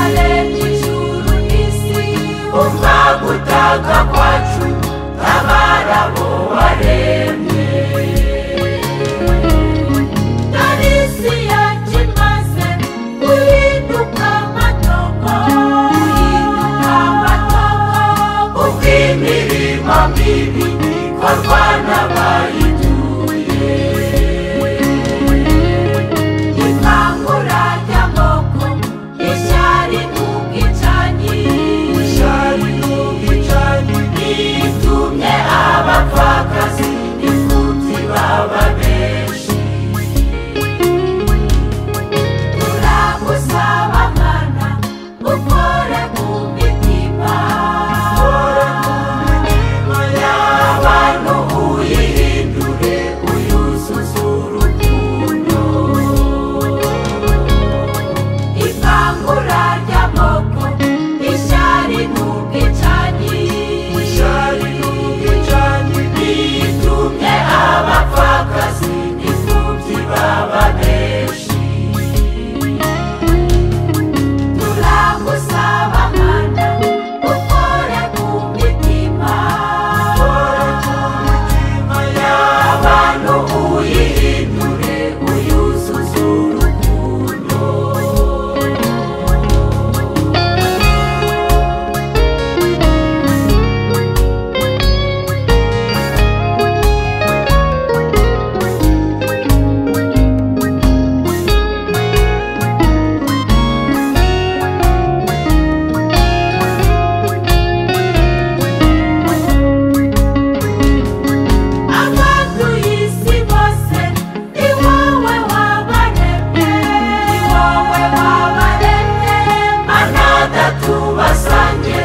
aremye ijuru n'isi umva gutaka kwacu tabara abo waremye tarisi yacu imaze guhinduka amatongo kuko imirimo mibi ikorwa n'abayituye ivangura ry'amoko ishyari n'ubwicanyi ritumye abapfakazi n'imfubyi baba benshi turagusaba Mana ukore ku mitima y'abantu uyihindure uyuzuze urukundo ivangura ry'amoko ishyari n'ubwicanyi ritumye abapfakazi n'imfubyi baba benshi turagusaba Mana ukore ku mitima y'abantu uyihindure uyuzuze urukundo abatuye isi bose ni wowe wabaremye Mana data ubasange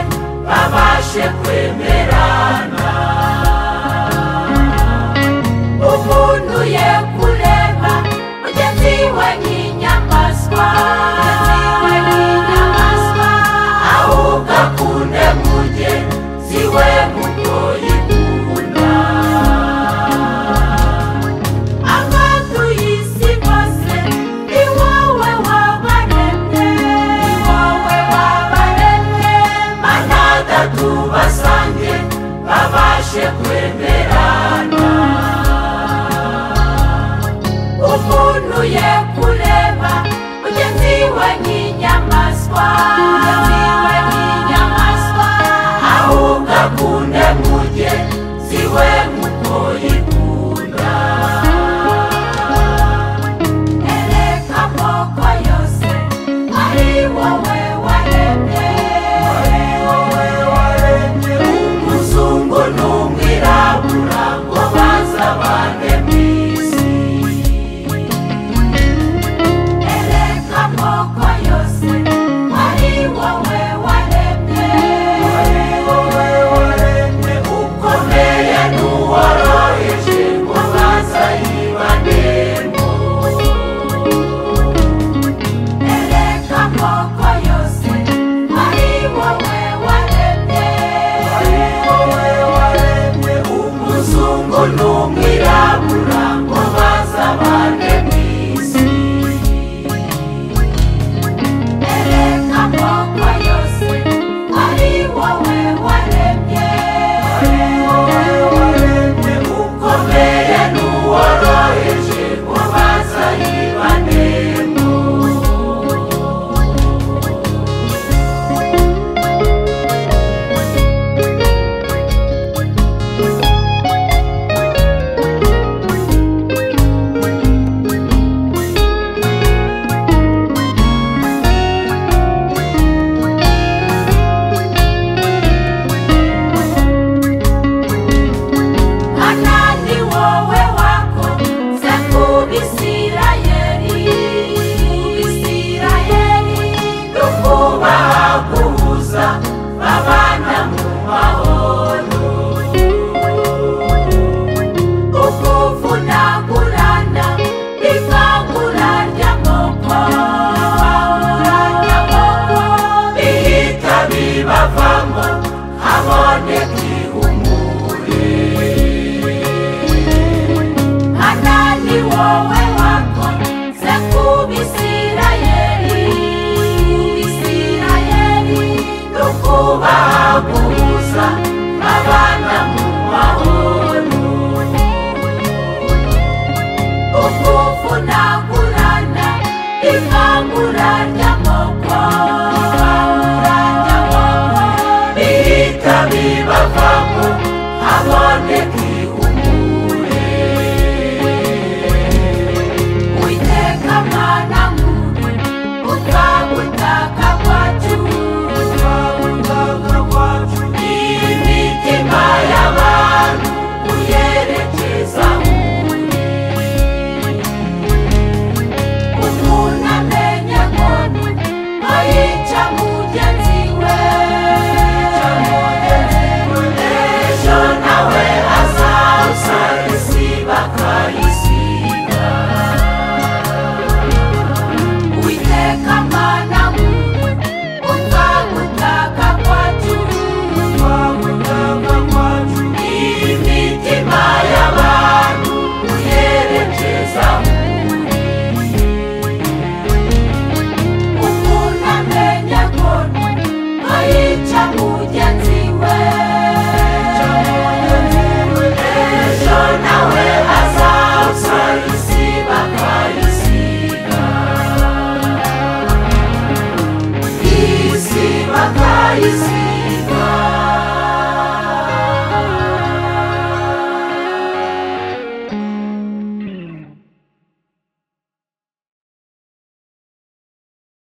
babashe kwemerana umuntu ye kureba mugenzi we nk'inyamaswa ahubwo akunde mugenzi we nk'uko yikunda abatuye isi bose ni wowe wabaremye Mana data ubasange babashe kwemerana umuntu ye kureba mugenzi we nk'inyamaswa